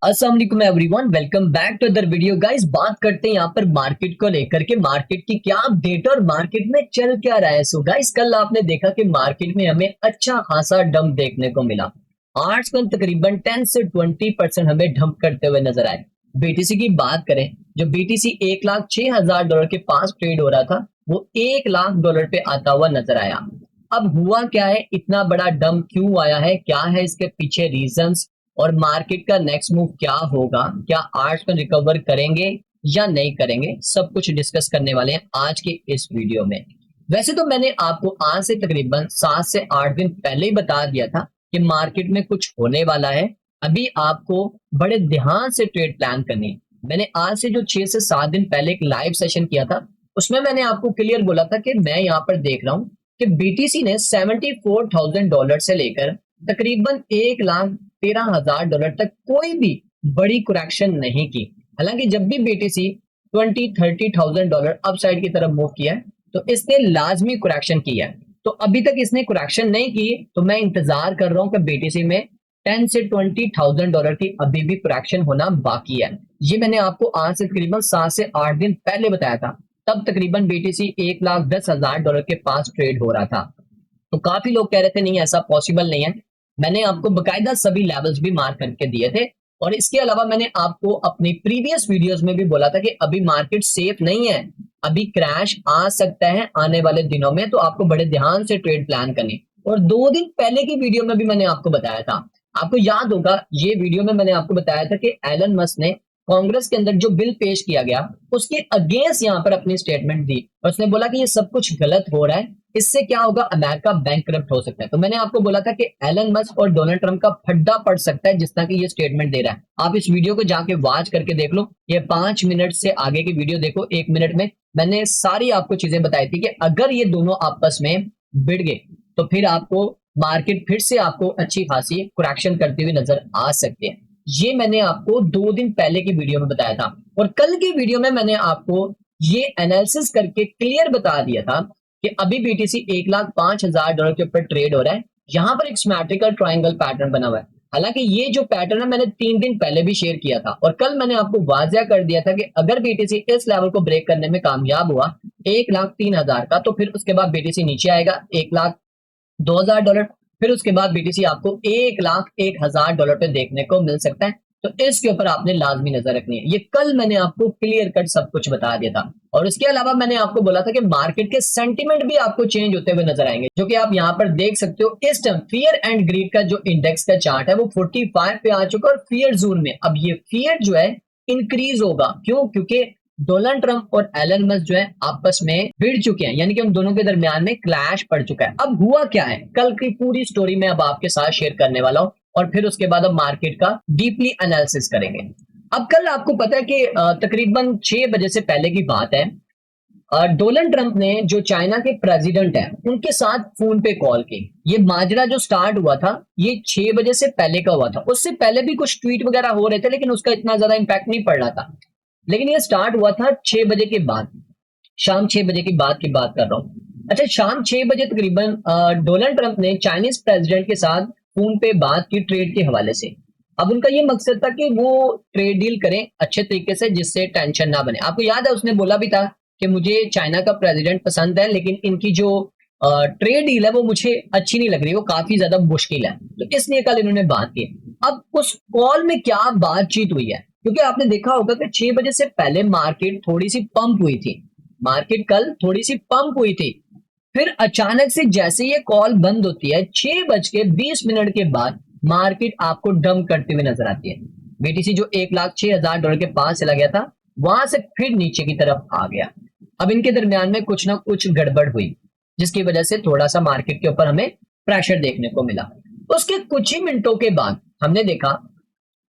अस्सलाम वालेकुम everyone, welcome back to other video guys. बात करते हैं यहाँ पर मार्केट को लेकर के, मार्केट की क्या अपडेट और मार्केट में चल क्या रहा है। सो गाइस, कल आपने देखा कि मार्केट में हमें अच्छा खासा डंप देखने को मिला। आज कल तकरीबन 10 से 20% हमें डंप करते हुए नजर आए। बीटीसी की बात करें, जो बीटीसी 1,06,000 डॉलर के पास ट्रेड हो रहा था, वो 1 लाख डॉलर पे आता हुआ नजर आया। अब हुआ क्या है, इतना बड़ा डंप क्यों आया है, क्या है इसके पीछे रीजंस, और मार्केट का नेक्स्ट मूव क्या होगा, क्या आज का रिकवर करेंगे या नहीं करेंगे, सब कुछ डिस्कस करने वाले हैं आज के इस वीडियो में। वैसे तो मैंने आपको आज से तकरीबन 7 से 8 दिन पहले ही बता दिया था कि मार्केट में कुछ होने वाला है। अभी आपको बड़े ध्यान से ट्रेड प्लान करनी है। मैंने आज से जो 6 से 7 दिन पहले एक लाइव सेशन किया था, उसमें मैंने आपको क्लियर बोला था कि मैं यहाँ पर देख रहा हूँ कि बीटीसी ने $74,000 से लेकर तकरीबन 1,13,000 तक कोई भी बड़ी करेक्शन नहीं की। हालांकि जब भी बीटीसी 20-30,000 डॉलर अपसाइड की तरफ मूव किया है, तो इसने लाजमी करेक्शन किया है। तो अभी तक इसने करेक्शन नहीं की, तो मैं इंतजार कर रहा हूं कि बीटीसी में 10 से 20,000 डॉलर की अभी भी करेक्शन होना बाकी है। ये मैंने आपको आज से तकरीबन 7 से 8 दिन पहले बताया था। तब तकरीबन बीटीसी 1,10,000 डॉलर के पास ट्रेड हो रहा था। तो काफी लोग कह रहे थे नहीं, ऐसा पॉसिबल नहीं है। मैंने आपको बकायदा सभी लेवल्स भी मार्क करके दिए थे, और इसके अलावा मैंने आपको अपनी प्रीवियस वीडियोस में भी बोला था कि अभी मार्केट सेफ नहीं है, अभी क्रैश आ सकता है आने वाले दिनों में, तो आपको बड़े ध्यान से ट्रेड प्लान करनी। और 2 दिन पहले की वीडियो में भी मैंने आपको बताया था, आपको याद होगा, ये वीडियो में मैंने आपको बताया था कि एलन मस्क ने कांग्रेस के अंदर जो बिल पेश किया गया, उसके अगेंस्ट यहाँ पर अपनी स्टेटमेंट दी, और उसने बोला कि ये सब कुछ गलत हो रहा है, इससे क्या होगा, अमेरिका बैंकक्रप्ट हो सकता है। तो मैंने आपको बोला था कि एलन मस्क और डोनाल्ड ट्रंप का फड्डा पड़ सकता है जिस तरह की ये स्टेटमेंट दे रहा है। आप इस वीडियो को जाके वॉच करके देख लो, ये 5 मिनट से आगे की वीडियो देखो, 1 मिनट में मैंने सारी आपको चीजें बताई थी कि अगर ये दोनों आपस में भिड़ गए तो फिर आपको मार्केट फिर से आपको अच्छी खासी करेक्शन करती हुई नजर आ सकती है। ये मैंने आपको 2 दिन पहले की वीडियो में बताया था, और कल की वीडियो में मैंने आपको ये एनालिसिस करके क्लियर बता दिया था कि अभी बीटीसी 1,05,000 डॉलर के ऊपर ट्रेड हो रहा है। यहां पर एक सिमेट्रिकल ट्रायंगल पैटर्न बना हुआ है। हालांकि ये जो पैटर्न है मैंने 3 दिन पहले भी शेयर किया था, और कल मैंने आपको वाजिया कर दिया था कि अगर बीटीसी इस लेवल को ब्रेक करने में कामयाब हुआ 1,03,000 का, तो फिर उसके बाद बीटीसी नीचे आएगा 1,02,000 डॉलर। फिर उसके बाद बीटीसी आपको 1,01,000 डॉलर पे देखने को मिल सकता है। तो इसके ऊपर आपने लाजमी नजर रखनी है। ये कल मैंने आपको क्लियर कट सब कुछ बता दिया था। और इसके अलावा मैंने आपको बोला था कि मार्केट के सेंटीमेंट भी आपको चेंज होते हुए नजर आएंगे, जो कि आप यहाँ पर देख सकते हो। इस टाइम फियर एंड ग्रीड का जो इंडेक्स का चार्ट है वो 45 पे आ चुका है, और फियर जोन में अब ये फियर जो है इंक्रीज होगा। क्यों? क्योंकि डोनाल्ड ट्रंप और एलन मस्क जो है आपस में भिड़ चुके हैं, यानी कि उन दोनों के दरमियान में क्लैश पड़ चुका है। अब हुआ क्या है, कल की पूरी स्टोरी मैं अब आपके साथ शेयर करने वाला हूं, और फिर उसके बाद अब मार्केट का डीपली एनालिसिस करेंगे। अब कल आपको पता है कि तकरीबन 6 बजे से पहले की बात है, डोनाल्ड ट्रंप ने जो चाइना के प्रेसिडेंट हैं उनके साथ फोन पे कॉल की। ये माजरा जो स्टार्ट हुआ था ये 6 बजे से पहले का हुआ था। उससे पहले भी कुछ ट्वीट वगैरह हो रहे थे, लेकिन उसका इतना ज्यादा इंपैक्ट नहीं पड़ रहा था। लेकिन ये स्टार्ट हुआ था 6 बजे के बाद, शाम 6 बजे की बात कर रहा हूँ। अच्छा, शाम 6 बजे तकरीबन डोनाल्ड ट्रंप ने चाइनीज प्रेसिडेंट के साथ फोन पे बात की ट्रेड के हवाले से। अब उनका ये मकसद था कि वो ट्रेड डील करें अच्छे तरीके से, जिससे टेंशन ना बने। आपको याद है उसने बोला भी था कि मुझे चाइना का प्रेसिडेंट पसंद है, लेकिन इनकी जो ट्रेड डील है वो मुझे अच्छी नहीं लग रही, वो काफी ज्यादा मुश्किल है। तो इसलिए कल इन्होंने बात की। अब उस कॉल में क्या बातचीत हुई है, क्योंकि आपने देखा होगा कि 6 बजे से पहले मार्केट थोड़ी सी पंप हुई थी, मार्केट कल थोड़ी सी पंप हुई थी। फिर अचानक से जैसे ये कॉल बंद होती है 6:20 के बाद मार्केट आपको डंप करते हुए नजर आती है। बीटीसी जो 1,06,000 डॉलर के पास चला गया था, वहां से फिर नीचे की तरफ आ गया। अब इनके दरमियान में कुछ ना कुछ गड़बड़ हुई, जिसकी वजह से थोड़ा सा मार्केट के ऊपर हमें प्रेशर देखने को मिला। उसके कुछ ही मिनटों के बाद हमने देखा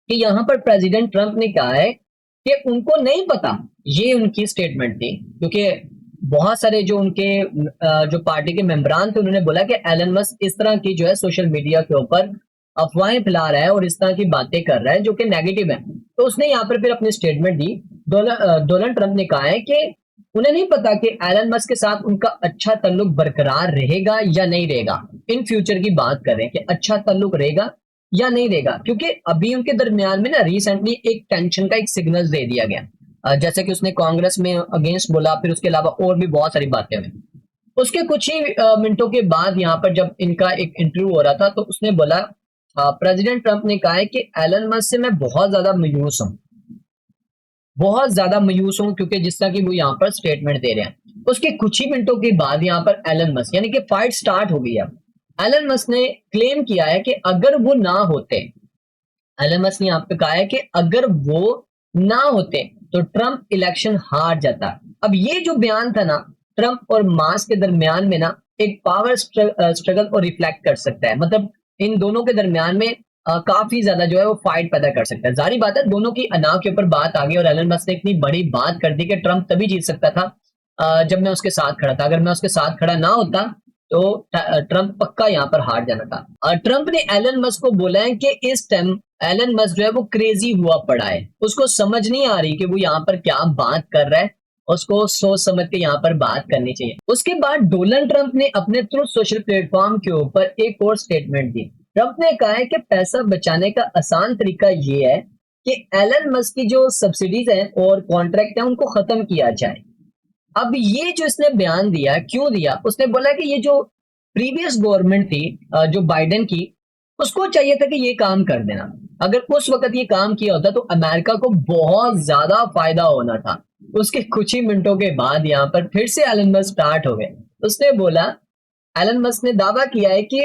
कि यहां पर प्रेसिडेंट ट्रंप ने कहा है कि उनको नहीं पता, ये उनकी स्टेटमेंट थी, क्योंकि बहुत सारे जो उनके जो पार्टी के मेंबरान थे उन्होंने बोला कि एलन मस्क इस तरह की जो है सोशल मीडिया के ऊपर अफवाहें फैला रहा है और इस तरह की बातें कर रहा है जो कि नेगेटिव है। तो उसने यहाँ पर फिर अपनी स्टेटमेंट दी। डोनाल्ड ट्रंप ने कहा है कि उन्हें नहीं पता कि एलन मस्क के साथ उनका अच्छा ताल्लुक बरकरार रहेगा या नहीं रहेगा। इन फ्यूचर की बात कर रहे हैं कि अच्छा ताल्लुक रहेगा या नहीं देगा, क्योंकि अभी उनके दरमियान में ना रिसेंटली एक टेंशन का एक सिग्नल दे दिया गया। जैसे कि उसने कांग्रेस में अगेंस्ट बोला, फिर उसके अलावा और भी बहुत सारी बातें हुई। उसके कुछ ही मिनटों के बाद यहाँ पर जब इनका एक इंटरव्यू हो रहा था तो उसने बोला, प्रेसिडेंट ट्रंप ने कहा है कि एलन मस्क से मैं बहुत ज्यादा मायूस हूँ, बहुत ज्यादा मायूस हूँ, क्योंकि जिस तरह की वो यहाँ पर स्टेटमेंट दे रहे हैं। उसके कुछ ही मिनटों के बाद यहाँ पर एलन मस्क, यानी कि फाइट स्टार्ट हो गई है। एलन मस्क ने क्लेम किया है कि अगर वो ना होते, एलन मस्क ने यहाँ पे कहा है कि अगर वो ना होते तो ट्रंप इलेक्शन हार जाता। अब ये जो बयान था ना, ट्रंप और मास्क के दरमियान में ना एक पावर स्ट्रगल को रिफ्लेक्ट कर सकता है। मतलब इन दोनों के दरमियान में काफी ज्यादा जो है वो फाइट पैदा कर सकता है। जारी बात है, दोनों की अनाव के ऊपर बात आ गई और एलन मस्क ने इतनी बड़ी बात कर दी कि ट्रंप तभी जीत सकता था जब मैं उसके साथ खड़ा था। अगर मैं उसके साथ खड़ा ना होता तो ट्रंप पक्का यहाँ पर हार जाना था। ट्रंप ने एलन मस्क को बोला है कि इस टाइम एलन मस्क जो है वो क्रेजी हुआ पड़ा है, उसको समझ नहीं आ रही कि वो यहाँ पर क्या बात कर रहा है, उसको सोच समझ के यहाँ पर बात करनी चाहिए। उसके बाद डोनाल्ड ट्रंप ने अपने ट्रूथ सोशल प्लेटफॉर्म के ऊपर एक और स्टेटमेंट दी। ट्रंप ने कहा है कि पैसा बचाने का आसान तरीका ये है कि एलन मस्क की जो सब्सिडीज हैं और कॉन्ट्रैक्ट हैं उनको खत्म किया जाए। अब ये जो इसने बयान दिया, क्यों दिया? उसने बोला कि ये जो प्रीवियस गवर्नमेंट थी जो बाइडेन की, उसको चाहिए था कि ये काम कर देना। अगर उस वक्त ये काम किया होता तो अमेरिका को बहुत ज्यादा फायदा होना था। उसके कुछ ही मिनटों के बाद यहाँ पर फिर से एलन मस्क स्टार्ट हो गए। उसने बोला, एलन मस्क ने दावा किया है कि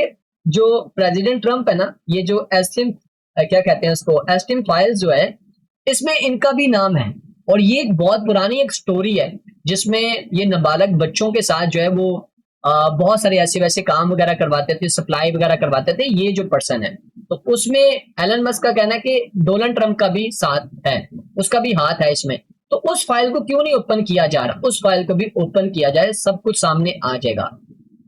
जो प्रेसिडेंट ट्रंप है ना, ये जो एस्टिम क्या कहते हैं उसको, एस्टिम फाइल्स जो है, इसमें इनका भी नाम है। और ये एक बहुत पुरानी एक स्टोरी है जिसमें ये नाबालग बच्चों के साथ जो है वो बहुत सारे ऐसे वैसे काम वगैरह करवाते थे, सप्लाई वगैरह करवाते थे ये जो पर्सन है। तो उसमें एलन मस्क का कहना है कि डोनाल्ड ट्रंप का भी साथ है, उसका भी हाथ है इसमें। तो उस फाइल को क्यों नहीं ओपन किया जा रहा? उस फाइल को भी ओपन किया जाए, सब कुछ सामने आ जाएगा।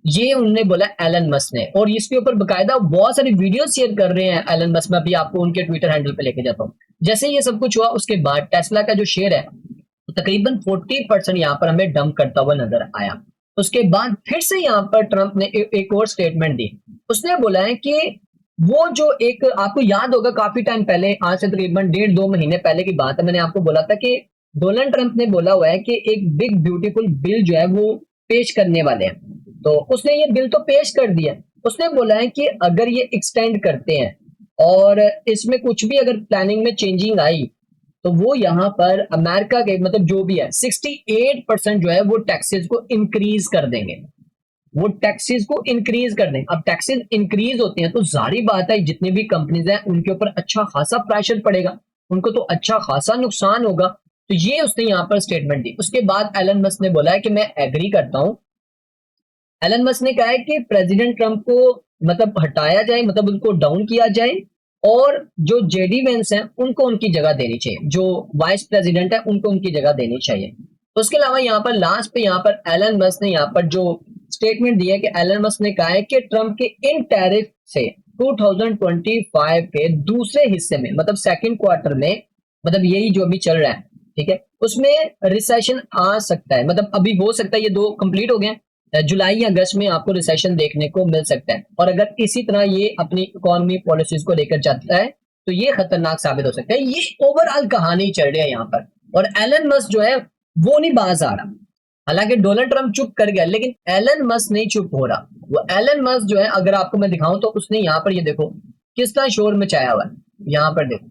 ये उन्होंने बोला एलन मस्क ने, और इसके ऊपर बकायदा बहुत सारी वीडियो शेयर कर रहे हैं एलन मस्क। मैं अभी आपको उनके ट्विटर हैंडल पे लेके जाता हूँ। जैसे ये सब कुछ हुआ उसके बाद टेस्ला का जो शेयर है तो तकरीबन 40% यहाँ पर हमें डंप करता हुआ नजर आया। उसके बाद फिर से यहाँ पर ट्रंप ने एक और स्टेटमेंट दी। उसने बोला है कि वो जो एक, आपको याद होगा काफी टाइम पहले, आज से तकरीबन 1.5-2 महीने पहले की बात है, मैंने आपको बोला था कि डोनाल्ड ट्रंप ने बोला हुआ है कि एक बिग ब्यूटीफुल बिल जो है वो पेश करने वाले हैं। तो उसने ये बिल तो पेश कर दिया। उसने बोला है कि अगर ये एक्सटेंड करते हैं और इसमें कुछ भी अगर प्लानिंग में चेंजिंग आई तो वो यहाँ पर अमेरिका के, मतलब जो भी है, 68% जो है वो टैक्सेस को इंक्रीज कर देंगे। वो टैक्सेस को इंक्रीज कर देंगे। अब टैक्सेस इंक्रीज होते हैं तो जारी बात है जितनी भी कंपनीज हैं उनके ऊपर अच्छा खासा प्रेशर पड़ेगा, उनको तो अच्छा खासा नुकसान होगा। तो ये उसने यहाँ पर स्टेटमेंट दी। उसके बाद एलन मस्क ने बोला है कि मैं एग्री करता हूं। एलन मस्क ने कहा है कि प्रेसिडेंट ट्रंप को मतलब हटाया जाए, मतलब उनको डाउन किया जाए, और जो जेडी वेंस हैं उनको उनकी जगह देनी चाहिए, जो वाइस प्रेसिडेंट है उनको उनकी जगह देनी चाहिए। उसके अलावा यहाँ पर लास्ट पे यहाँ पर एलन मस्क ने यहाँ पर जो स्टेटमेंट दिया कि एलन मस्क ने कहा है कि ट्रंप के इन टैरिफ से 2025 के दूसरे हिस्से में, मतलब सेकंड क्वार्टर में, मतलब यही जो अभी चल रहा है, ठीक है, उसमें रिसेशन आ सकता है। मतलब अभी हो सकता है ये दो कंप्लीट हो गए, जुलाई या अगस्त में आपको रिसेशन देखने को मिल सकता है। और अगर इसी तरह ये अपनी इकोनॉमी पॉलिसीज को लेकर जाता है तो ये खतरनाक साबित हो सकता है। ये ओवरऑल कहानी चल रही है यहाँ पर, और एलन मस्क जो है वो नहीं बाज आ रहा। हालांकि डोनाल्ड ट्रंप चुप कर गया लेकिन एलन मस्क नहीं चुप हो रहा। वो एलन मस्क जो है, अगर आपको मैं दिखाऊं तो उसने यहाँ पर ये देखो किस तरह शोर मचाया हुआ है। यहाँ पर देखो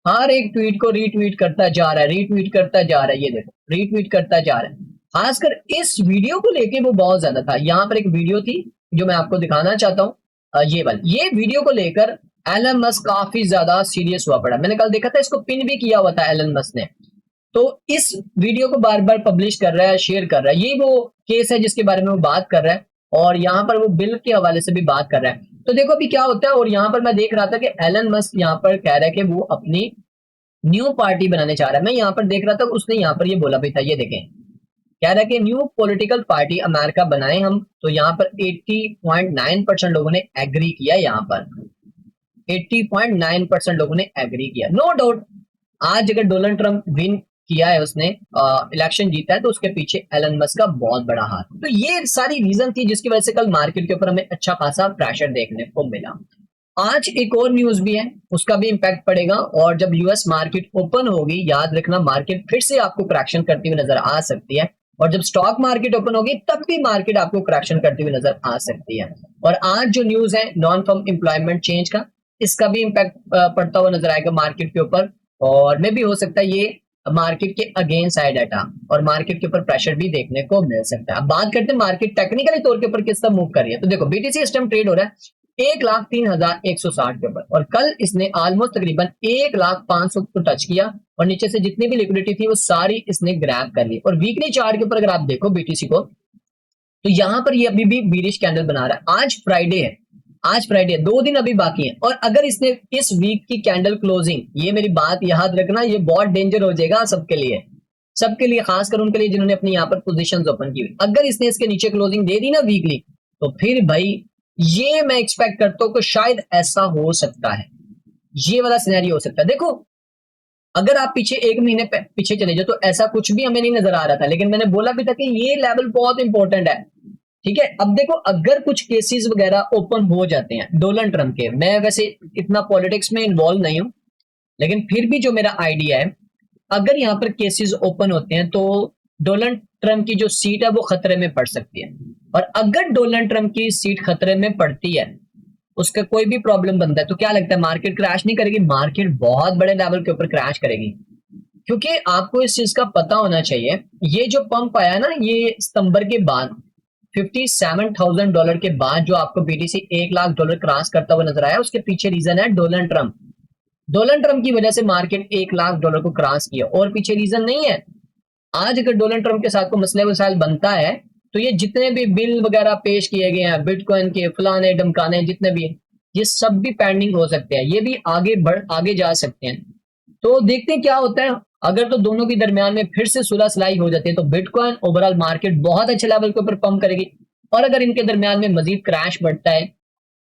हर एक ट्वीट को रीट्वीट करता जा रहा है, रीट्वीट करता जा रहा है, ये देखो रीट्वीट करता जा रहा है। खासकर इस वीडियो को लेके वो बहुत ज्यादा था। यहाँ पर एक वीडियो थी जो मैं आपको दिखाना चाहता हूँ, ये वाली, ये वीडियो को लेकर एलन मस्क काफी ज्यादा सीरियस हुआ पड़ा। मैंने कल देखा था, इसको पिन भी किया हुआ था एलन मस्क ने। तो इस वीडियो को बार बार पब्लिश कर रहा है, शेयर कर रहा है। ये वो केस है जिसके बारे में वो बात कर रहा है, और यहाँ पर वो बिल के हवाले से भी बात कर रहा है। तो देखो अभी क्या होता है। और यहाँ पर मैं देख रहा था कि एलन मस्क यहाँ पर कह रहा है कि वो अपनी न्यू पार्टी बनाने चाह रहा है। मैं यहाँ पर देख रहा था, उसने यहाँ पर ये बोला भी था, ये देखें, कह रहा है कि न्यू पॉलिटिकल पार्टी अमेरिका बनाए हम। तो यहाँ पर 80.9% लोगों ने एग्री किया। यहाँ पर 80.9% लोगों ने एग्री किया। नो डाउट आज अगर डोनाल्ड ट्रंप विन किया है, उसने इलेक्शन जीता है, तो उसके पीछे एलन मस्क का बहुत बड़ा हाथ। तो ये सारी रीजन थी जिसकी वजह से कल मार्केट के ऊपर हमें अच्छा खासा प्रेशर देखने को मिला। आज एक और न्यूज भी है, उसका भी इंपैक्ट पड़ेगा। और जब यूएस मार्केट ओपन होगी, याद रखना मार्केट फिर से आपको करेक्शन करती हुई नजर आ सकती है। और जब स्टॉक मार्केट ओपन होगी तब भी मार्केट आपको करेक्शन करती हुई नजर आ सकती है। और आज जो न्यूज है नॉन फर्म एम्प्लॉयमेंट चेंज का, इसका भी इंपैक्ट पड़ता हुआ नजर आएगा मार्केट के ऊपर। और मे भी हो सकता है ये मार्केट के अगेंस्ट आए डाटा, और मार्केट के ऊपर प्रेशर भी देखने को मिल सकता है। अब बात करते हैं मार्केट टेक्निकली तौर के ऊपर किस तरह मूव कर रही है। तो देखो बीटीसी इस टाइम ट्रेड हो रहा है 1,03,160 के ऊपर, और कल इसने ऑलमोस्ट तकरीबन 1,05,000 को टच किया, और नीचे से जितनी भी लिक्विडिटी थी वो सारी इसने ग्रैब कर ली। और वीकली चार्ट के ऊपर अगर आप देखो बीटीसी को, तो यहां पर ये अभी भी बीरिश कैंडल बना रहा है। आज फ्राइडे है, आज फ्राइडे है, 2 दिन अभी बाकी है। और अगर इसने इस वीक की कैंडल क्लोजिंग, ये मेरी बात याद रखना, ये बहुत डेंजर हो जाएगा सबके लिए, सबके लिए, खासकर उनके लिए जिन्होंने अपनी यहाँ पर पोजीशंस ओपन की हुई। अगर इसने इसके नीचे क्लोजिंग दे दी ना वीकली, तो फिर भाई ये मैं एक्सपेक्ट करता हूँ कि शायद ऐसा हो सकता है, ये वाला सिनेरियो हो सकता है। देखो अगर आप पीछे 1 महीने पीछे चले जाओ तो ऐसा कुछ भी हमें नहीं नजर आ रहा था, लेकिन मैंने बोला भी था कि ये लेवल बहुत इंपॉर्टेंट है। ठीक है, अब देखो अगर कुछ केसेस वगैरह ओपन हो जाते हैं डोनाल्ड ट्रंप के, मैं वैसे इतना पॉलिटिक्स में इन्वॉल्व नहीं हूं, लेकिन फिर भी जो मेरा आइडिया है, अगर यहाँ पर केसेस ओपन होते हैं तो डोनाल्ड ट्रंप की जो सीट है वो खतरे में पड़ सकती है। और अगर डोनाल्ड ट्रंप की सीट खतरे में पड़ती है, उसका कोई भी प्रॉब्लम बनता है, तो क्या लगता है मार्केट क्रैश नहीं करेगी? मार्केट बहुत बड़े लेवल के ऊपर क्रैश करेगी, क्योंकि आपको इस चीज का पता होना चाहिए। ये जो पंप आया ना, ये सितंबर के बाद $57,000 के बाद जो आपको बीटीसी $1,00,000 क्रॉस करता हुआ नजर आया, उसके पीछे रीजन है डोनाल्ड ट्रंप। डोनाल्ड ट्रंप की वजह से मार्केट $1,00,000 को क्रॉस किया, और पीछे रीजन नहीं है। आज अगर डोनाल्ड ट्रंप के साथ को मसले वसाइल बनता है, तो ये जितने भी बिल वगैरह पेश किए गए हैं बिटकॉइन के, फलाने डमकाने जितने भी, ये सब भी पेंडिंग हो सकते हैं, ये भी आगे जा सकते हैं। तो देखते हैं क्या होता है। अगर तो दोनों के दरमियान में फिर से सुलह सलाई हो जाती है, तो बिटकॉइन ओवरऑल मार्केट बहुत अच्छे लेवल के ऊपर पंप करेगी। और अगर इनके दरमियान में मजीद क्रैश बढ़ता है,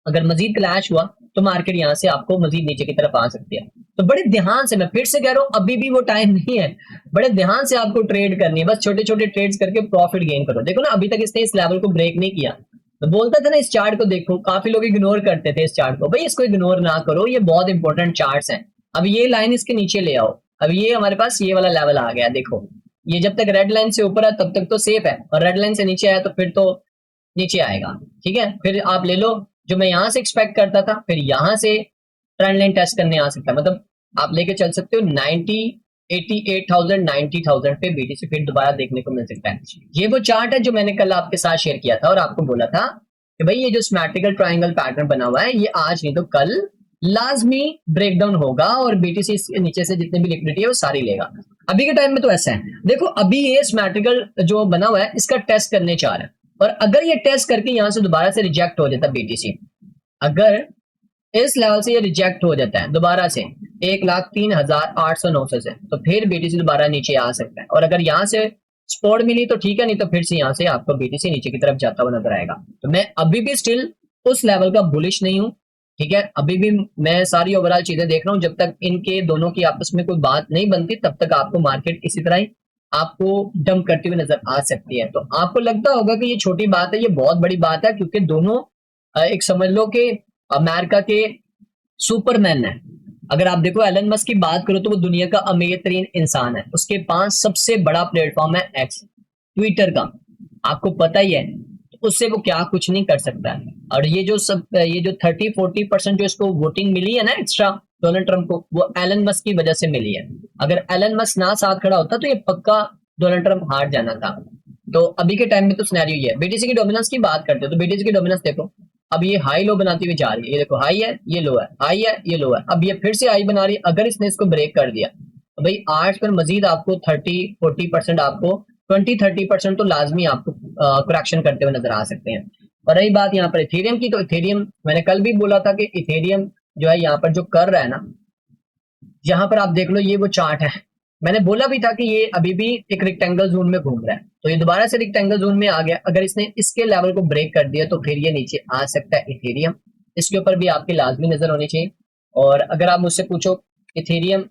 अगर मजीद क्रैश हुआ, तो मार्केट यहाँ से आपको मजीद नीचे की तरफ आ सकती है। तो बड़े ध्यान से, मैं फिर से कह रहा हूँ, अभी भी वो टाइम नहीं है, बड़े ध्यान से आपको ट्रेड करनी है। बस छोटे छोटे ट्रेड्स करके प्रॉफिट गेन करो। देखो ना, अभी तक इसने इस लेवल को ब्रेक नहीं किया, तो बोलता था ना इस चार्ट को देखो, काफी लोग इग्नोर करते थे इस चार्ट को। भाई इसको इग्नोर ना करो, ये बहुत इंपॉर्टेंट चार्ट्स हैं। अब ये लाइन इसके नीचे ले आओ, अब ये हमारे पास ये वाला लेवल आ गया। देखो ये जब तक रेड लाइन से ऊपर है तब तक तो सेफ है, और रेड लाइन से नीचे आया तो फिर तो नीचे आएगा। ठीक है, फिर आप ले लो जो मैं यहां से एक्सपेक्ट करता था, फिर यहां से ट्रेंड लाइन टेस्ट करने आ सकता है। मतलब आप लेके चल सकते हो 90, 88,000, 90,000 पे बीटीसी फिर दोबारा देखने को मिल सकता है। ये वो चार्ट है जो मैंने कल आपके साथ शेयर किया था, और आपको बोला था कि भाई ये जो सिमेट्रिकल ट्रायंगल पैटर्न बना हुआ है, ये आज नहीं तो कल लाजमी ब्रेकडाउन होगा, और बीटीसी नीचे से जितने भी लिक्विडिटी है वो सारी लेगा। अभी के टाइम में तो ऐसा है, देखो अभी ये सिमेट्रिकल जो बना हुआ है इसका टेस्ट करने चाह रहा है, और अगर ये टेस्ट करके यहां से दोबारा से रिजेक्ट हो जाता बीटीसी, अगर इस लेवल से ये रिजेक्ट हो जाता है दोबारा से 1,03,809 से, तो फिर बीटीसी दोबारा नीचे आ सकता है। और अगर यहाँ से सपोर्ट मिली तो ठीक है, नहीं तो फिर से यहाँ से आपको बीटीसी नीचे की तरफ जाता हुआ नजर आएगा। तो मैं अभी भी स्टिल उस लेवल का बुलिश नहीं हूँ। ठीक है, अभी भी मैं सारी ओवरऑल चीजें देख रहा हूँ, जब तक इनके दोनों की आपस में कोई बात नहीं बनती तब तक आपको मार्केट इसी तरह ही आपको डंप करती हुई नजर आ सकती है। तो आपको लगता होगा कि ये छोटी बात है, ये बहुत बड़ी बात है, क्योंकि दोनों एक समझ लो कि अमेरिका के सुपरमैन है। अगर आप देखो एलन मस्क की बात करो तो वो दुनिया का अमीर तरीन इंसान है, उसके पास सबसे बड़ा प्लेटफॉर्म है एक्स, ट्विटर का, आपको पता ही है। तो उससे वो क्या कुछ नहीं कर सकता है। और ये जो 30-40% जो इसको वोटिंग मिली है ना एक्स्ट्रा डोनाल्ड ट्रंप को, वो एलन मस्क की वजह से मिली है। अगर एलन मस्क ना साथ खड़ा होता तो ये पक्का डोनाल्ड ट्रंप हार जाना था। तो अभी के टाइम में तो सिनेरियो ये है। बीटीसी की डोमिनेंस की बात करते हो तो बीटीसी की डोमिनेंस देखो, अब ये हाई लो बनाती हुई जा रही है। ये देखो हाई है, ये लो है, हाई है, ये लो है, अब ये फिर से हाई बना रही है। अगर इसने इसको ब्रेक कर दिया तो भाई आज पर मजीद आपको 30-40% आपको 20-30% तो लाजमी आपको करेक्शन करते हुए नजर आ सकते हैं। और रही बात यहाँ पर इथेरियम की, तो इथेरियम मैंने कल भी बोला था कि इथेरियम जो है यहाँ पर जो कर रहा है ना, यहाँ पर आप देख लो ये वो चार्ट है। मैंने बोला भी था कि ये अभी भी एक रेक्टेंगल जोन में घूम रहा है, तो ये दोबारा से रेक्टेंगल जोन में आ गया। अगर इसने इसके लेवल को ब्रेक कर दिया तो फिर ये नीचे आ सकता है इथेरियम, इसके ऊपर भी आपकी लाजमी नजर होनी चाहिए। और अगर आप मुझसे पूछो इथेरियम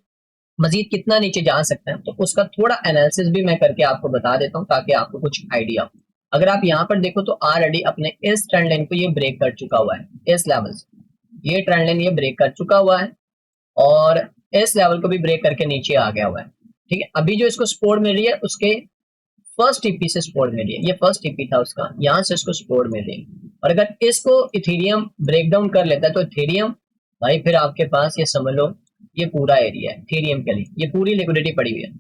मजीद कितना नीचे जा सकता है, तो उसका थोड़ा एनालिसिस भी मैं करके आपको बता देता हूँ ताकि आपको कुछ आइडिया हो। अगर आप यहाँ पर देखो तो ऑलरेडी अपने इस ट्रेंड लाइन को ये ब्रेक कर चुका हुआ है इस लेवल से। ये ट्रेंड लाइन ये ब्रेक कर चुका हुआ है और इस लेवल को भी ब्रेक करके नीचे आ गया हुआ है। ठीक है, अभी जो इसको सपोर्ट मिल रही है उसके फर्स्ट टीपी से सपोर्ट मिल रही है, ये फर्स्ट टीपी था उसका, यहाँ से इसको सपोर्ट मिल रही है। और अगर इसको इथेरियम ब्रेक डाउन कर लेता है तो इथेरियम भाई फिर आपके पास ये समझ लो ये पूरा एरिया है इथेरियम के लिए, ये पूरी लिक्विडिटी पड़ी हुई है।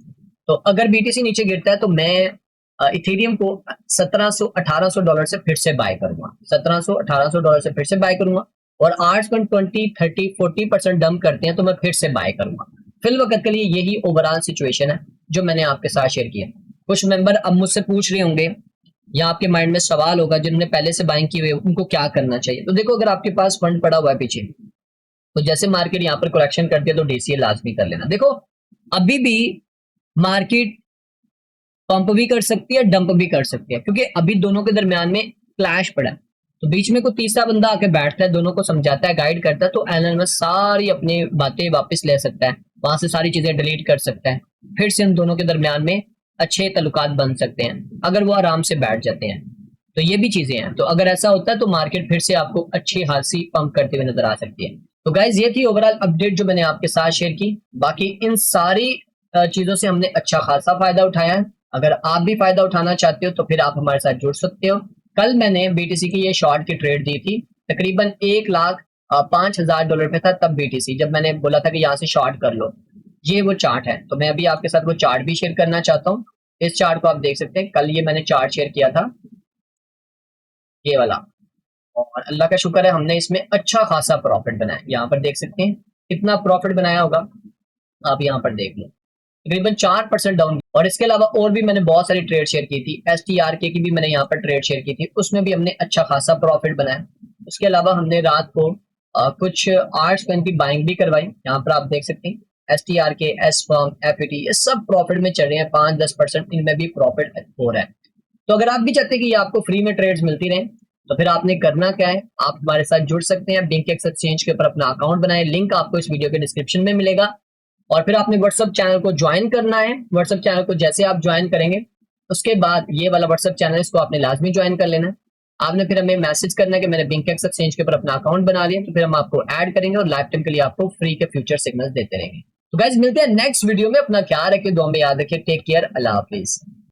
तो अगर बीटीसी नीचे गिरता है तो मैं इथेरियम को 1700-1800 डॉलर से फिर से बाय करूंगा, 1700-1800 डॉलर से फिर से बाय करूंगा। और आर्ट्स 20-30-40% डंप करते हैं तो मैं फिर से बाय करूंगा। फिल वक्त के लिए यही ओवरऑल सिचुएशन है जो मैंने आपके साथ शेयर किया। कुछ मेंबर अब मुझसे पूछ रहे होंगे या आपके माइंड में सवाल होगा जिन्होंने पहले से बाइंग की हुई उनको क्या करना चाहिए। तो देखो, अगर आपके पास फंड पड़ा हुआ है पीछे, तो जैसे मार्केट यहाँ पर करेक्शन करती है तो डीसीए लाजमी कर लेना। देखो अभी भी मार्केट पंप भी कर सकती है, डंप भी कर सकती है, क्योंकि अभी दोनों के दरमियान में क्लैश पड़ा है। तो बीच में कोई तीसरा बंदा आके बैठता है, दोनों को समझाता है, गाइड करता है, तो एलन मस्क सारी अपनी बातें वापस ले सकता है, वहां से सारी चीजें डिलीट कर सकता है, फिर से उन दोनों के दरमियान में अच्छे तल्लुकात बन सकते हैं अगर वो आराम से बैठ जाते हैं। तो ये भी चीजें हैं। तो अगर ऐसा होता है तो मार्केट फिर से आपको अच्छी खासी पंप करते हुए नजर आ सकती है। तो गाइज ये थी ओवरऑल अपडेट जो मैंने आपके साथ शेयर की। बाकी इन सारी चीजों से हमने अच्छा खासा फायदा उठाया है। अगर आप भी फायदा उठाना चाहते हो तो फिर आप हमारे साथ जुड़ सकते हो। कल मैंने बीटीसी की ये शॉर्ट की ट्रेड दी थी, तकरीबन 1,05,000 डॉलर पे था तब बीटीसी, जब मैंने बोला था कि यहाँ से शॉर्ट कर लो। ये वो चार्ट है, तो मैं अभी आपके साथ वो चार्ट भी शेयर करना चाहता हूँ। इस चार्ट को आप देख सकते हैं, कल ये मैंने चार्ट शेयर किया था ये वाला, और अल्लाह का शुक्र है हमने इसमें अच्छा खासा प्रॉफिट बनाया। यहाँ पर देख सकते हैं कितना प्रॉफिट बनाया होगा, आप यहाँ पर देख लो तकरीबन 4% डाउन। और इसके अलावा और भी मैंने बहुत सारी ट्रेड शेयर की थी, STRK की भी मैंने यहाँ पर ट्रेड शेयर की थी, उसमें भी हमने अच्छा खासा प्रॉफिट बनाया। उसके अलावा हमने रात को कुछ आर्ट्स पेन की बाइंग भी करवाई, यहाँ पर आप देख सकते हैं STRK, SFirm, FET ये सब प्रॉफिट में चल रहे हैं, 5-10% इनमें भी प्रॉफिट हो रहा है। तो अगर आप भी चाहते हैं कि आपको फ्री में ट्रेड्स मिलती रहें तो फिर आपने करना क्या है, आप हमारे साथ जुड़ सकते हैं। बिंकेक्स एक्सचेंज के ऊपर अपना अकाउंट बनाएं, लिंक आपको इस वीडियो के डिस्क्रिप्शन में मिलेगा। और फिर आपने व्हाट्सएप चैनल को ज्वाइन करना है। व्हाट्सएप चैनल को जैसे आप ज्वाइन करेंगे उसके बाद ये वाला व्हाट्सएप चैनल इसको आपने लाजमी ज्वाइन कर लेना है। आपने फिर हमें मैसेज करना है कि मैंने बिंकेक्स एक्सचेंज के ऊपर अपना अकाउंट बना लिया, तो फिर हम आपको ऐड करेंगे और लाइफ टाइम के लिए आपको फ्री के फ्यूचर सिग्नल्स देते रहेंगे। तो गाइस मिलते हैं नेक्स्ट वीडियो में, अपना ख्याल रखिए, दुआ में याद रखिए, टेक केयर, अल्लाह हाफिज।